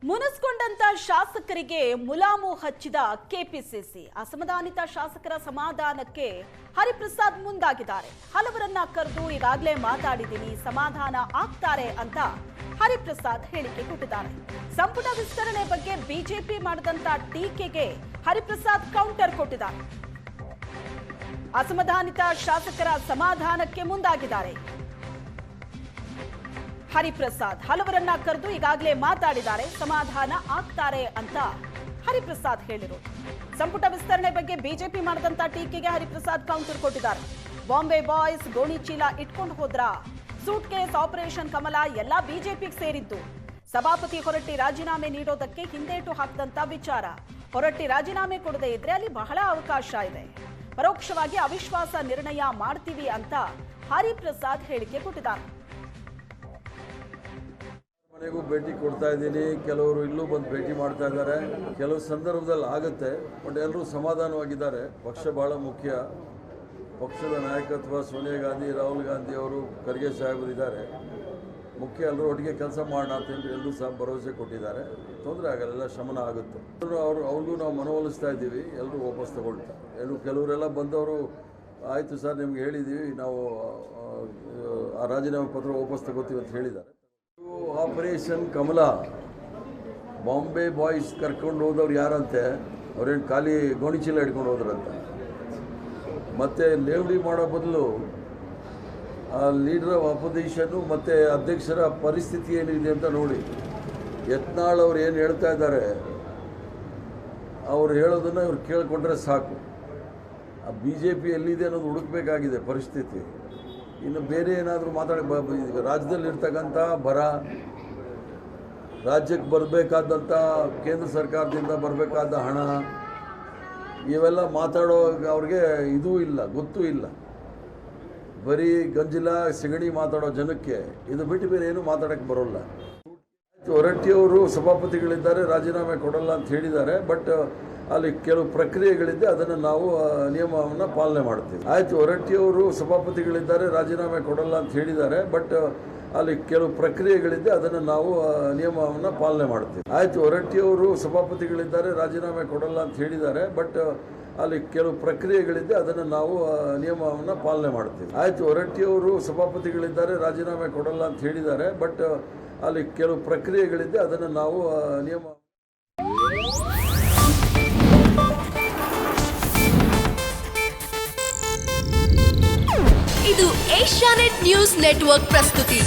ಮುನಿಸ್ಕೊಂಡಂತ ಶಾಸಕರಿಗೆ ಮುಲಾಮು ಹಚ್ಚಿದ ಕೆಪಿಸಿಸಿ ಅಸಮಾಧಾನಿತ ಶಾಸಕರ ಸಮಾಧಾನಕ್ಕೆ ಹರಿಪ್ರಸಾದ್ ಮುಂದಾಗಿದ್ದಾರೆ. ಹಲವರನ್ನ ಕರೆದು ಈಗಾಗಲೇ ಮಾತಾಡಿದ್ದೀನಿ, ಸಮಾಧಾನ ಆಗ್ತಾರೆ ಅಂತ ಹರಿಪ್ರಸಾದ್ ಹೇಳಿಕೆ ಕೊಟ್ಟಿದ್ದಾರೆ. ಸಂಪುಟ ವಿಸ್ತರಣೆ ಬಗ್ಗೆ ಬಿಜೆಪಿ ಮಾಡಿದಂತ ಟೀಕೆಗೆ ಹರಿಪ್ರಸಾದ್ ಕೌಂಟರ್ ಕೊಟ್ಟಿದ್ದಾರೆ. ಅಸಮಾಧಾನಿತ ಶಾಸಕರ ಸಮಾಧಾನಕ್ಕೆ ಮುಂದಾಗಿದ್ದಾರೆ. ಹರಿಪ್ರಸಾದ್ ಹಲವರನ್ನ ಕರೆದು ಈಗಾಗಲೇ ಮಾತಾಡಿದ್ದಾರೆ, ಸಮಾಧಾನ ಆಗ್ತಾರೆ ಅಂತ ಹರಿಪ್ರಸಾದ್ ಹೇಳಿರೋದು. ಸಂಪುಟ ವಿಸ್ತರಣೆ ಬಗ್ಗೆ ಬಿಜೆಪಿ ಮಾಡಿದಂತ ಟೀಕೆಗೆ ಹರಿಪ್ರಸಾದ್ ಕೌಂಟರ್ ಕೊಟ್ಟಿದ್ದಾರೆ. ಬಾಂಬೆ ಬಾಯ್ಸ್ ಗೋಣಿ ಚೀಲ ಇಟ್ಕೊಂಡು ಹೋದ್ರ, ಸೂಟ್ ಕೇಸ್ ಆಪರೇಷನ್ ಕಮಲ ಎಲ್ಲ ಬಿಜೆಪಿಗೆ ಸೇರಿದ್ದು. ಸಭಾಪತಿ ಹೊರಟ್ಟಿ ರಾಜೀನಾಮೆ ನೀಡೋದಕ್ಕೆ ಹಿಂದೇಟು ಹಾಕಿದಂತ ವಿಚಾರ. ಹೊರಟ್ಟಿ ರಾಜೀನಾಮೆ ಕೊಡದೇ ಇದ್ರೆ ಅಲ್ಲಿ ಬಹಳ ಅವಕಾಶ ಇದೆ, ಪರೋಕ್ಷವಾಗಿ ಅವಿಶ್ವಾಸ ನಿರ್ಣಯ ಮಾಡ್ತೀವಿ ಅಂತ ಹರಿಪ್ರಸಾದ್ ಹೇಳಿಕೆ ಕೊಟ್ಟಿದ್ದಾರೆ. ಮನೆಗೂ ಭೇಟಿ ಕೊಡ್ತಾ ಇದ್ದೀನಿ, ಕೆಲವರು ಇಲ್ಲೂ ಬಂದು ಭೇಟಿ ಮಾಡ್ತಾ ಇದ್ದಾರೆ. ಕೆಲವು ಸಂದರ್ಭದಲ್ಲಿ ಆಗುತ್ತೆ, ಬಟ್ ಎಲ್ಲರೂ ಸಮಾಧಾನವಾಗಿದ್ದಾರೆ. ಪಕ್ಷ ಬಹಳ ಮುಖ್ಯ. ಪಕ್ಷದ ನಾಯಕತ್ವ ಸೋನಿಯಾ ಗಾಂಧಿ, ರಾಹುಲ್ ಗಾಂಧಿ ಅವರು, ಖರ್ಗೆ ಸಾಹೇಬರು ಇದ್ದಾರೆ. ಮುಖ್ಯ ಎಲ್ಲರೂ ಒಟ್ಟಿಗೆ ಕೆಲಸ ಮಾಡೋಣ ಅಂತ ಎಲ್ಲರೂ ಸಹ ಭರವಸೆ ಕೊಟ್ಟಿದ್ದಾರೆ. ತೊಂದರೆ ಆಗಲ್ಲ, ಶಮನ ಆಗುತ್ತೆ. ಅವ್ರಿಗೂ ನಾವು ಮನವೊಲಿಸ್ತಾ ಇದ್ದೀವಿ, ಎಲ್ಲರೂ ವಾಪಸ್ ತಗೊಳ್ತಾರೆ. ಕೆಲವರೆಲ್ಲ ಬಂದವರು ಆಯಿತು ಸರ್ ನಿಮ್ಗೆ ಹೇಳಿದ್ದೀವಿ, ನಾವು ಆ ರಾಜೀನಾಮೆ ಪತ್ರ ವಾಪಸ್ ತಗೋತೀವಿ ಅಂತ ಹೇಳಿದ್ದಾರೆ. ಆಪರೇಷನ್ ಕಮಲ ಬಾಂಬೆ ಬಾಯ್ಸ್ ಕರ್ಕೊಂಡು ಹೋದವ್ರು ಯಾರಂತೆ, ಅವ್ರೇನು ಖಾಲಿ ಗೋಣಿಚೀಲ ಹಿಡ್ಕೊಂಡು ಹೋದ್ರಂತೆ. ಮತ್ತು ಲೇವಡಿ ಮಾಡೋ ಬದಲು ಆ ಲೀಡರ್ ಆಫ್ ಅಪೋಸಿಷನ್ನು ಮತ್ತು ಅಧ್ಯಕ್ಷರ ಪರಿಸ್ಥಿತಿ ಏನಿದೆ ಅಂತ ನೋಡಿ. ಯತ್ನಾಳ್ ಅವ್ರು ಏನು ಹೇಳ್ತಾ ಇದ್ದಾರೆ, ಅವ್ರು ಹೇಳೋದನ್ನು ಇವ್ರು ಕೇಳಿಕೊಂಡ್ರೆ ಸಾಕು. ಆ ಬಿ ಜೆ ಪಿ ಎಲ್ಲಿದೆ ಅನ್ನೋದು ಹುಡುಕಬೇಕಾಗಿದೆ ಪರಿಸ್ಥಿತಿ. ಇನ್ನು ಬೇರೆ ಏನಾದರೂ ರಾಜ್ಯದಲ್ಲಿರ್ತಕ್ಕಂಥ ಬರ, ರಾಜ್ಯಕ್ಕೆ ಬರಬೇಕಾದಂಥ ಕೇಂದ್ರ ಸರ್ಕಾರದಿಂದ ಬರಬೇಕಾದ ಹಣ, ಇವೆಲ್ಲ ಮಾತಾಡೋ ಅವ್ರಿಗೆ ಇದೂ ಇಲ್ಲ, ಗೊತ್ತೂ ಇಲ್ಲ. ಬರೀ ಗಂಜಿಲ ಸಿಗಣಿ ಮಾತಾಡೋ ಜನಕ್ಕೆ ಇದು ಬಿಟ್ಟು ಬೇರೆ ಏನೂ ಮಾತಾಡೋಕ್ಕೆ ಬರೋಲ್ಲ. ಹೊರಟ್ಟಿಯವರು ಸಭಾಪತಿಗಳಿದ್ದಾರೆ, ರಾಜೀನಾಮೆ ಕೊಡಲ್ಲ ಅಂತ ಹೇಳಿದ್ದಾರೆ. ಬಟ್ ಅಲ್ಲಿ ಕೆಲವು ಪ್ರಕ್ರಿಯೆಗಳಿದ್ದೆ, ಅದನ್ನು ನಾವು ನಿಯಮವನ್ನು ಪಾಲನೆ ಮಾಡ್ತೀವಿ. ಆಯಿತು, ಹೊರಟ್ಟಿಯವರು ಸಭಾಪತಿಗಳಿದ್ದಾರೆ, ರಾಜೀನಾಮೆ ಕೊಡಲ್ಲ ಅಂತ ಹೇಳಿದ್ದಾರೆ. ಬಟ್ ಅಲ್ಲಿ ಕೆಲವು ಪ್ರಕ್ರಿಯೆಗಳಿದ್ದೆ, ಅದನ್ನು ನಾವು ನಿಯಮವನ್ನು ಪಾಲನೆ ಮಾಡ್ತೀವಿ. ಆಯಿತು, ಹೊರಟ್ಟಿಯವರು ಸಭಾಪತಿಗಳಿದ್ದಾರೆ, ರಾಜೀನಾಮೆ ಕೊಡಲ್ಲ ಅಂತ ಹೇಳಿದ್ದಾರೆ. ಬಟ್ ಅಲ್ಲಿ ಕೆಲವು ಪ್ರಕ್ರಿಯೆಗಳಿದ್ದೆ, ಅದನ್ನು ನಾವು ನಿಯಮವನ್ನು ಪಾಲನೆ ಮಾಡ್ತೀವಿ. ಆಯಿತು, ಹೊರಟ್ಟಿಯವರು ಸಭಾಪತಿಗಳಿದ್ದಾರೆ, ರಾಜೀನಾಮೆ ಕೊಡಲ್ಲ ಅಂತ ಹೇಳಿದ್ದಾರೆ. ಬಟ್ ಅಲ್ಲಿ ಕೆಲವು ಪ್ರಕ್ರಿಯೆಗಳಿದ್ದೆ, ಅದನ್ನು ನಾವು ನಿಯಮ. ಇದು ಏಷ್ಯಾನೆಟ್ ನ್ಯೂಸ್ ನೆಟ್ವರ್ಕ್ ಪ್ರಸ್ತುತಿ.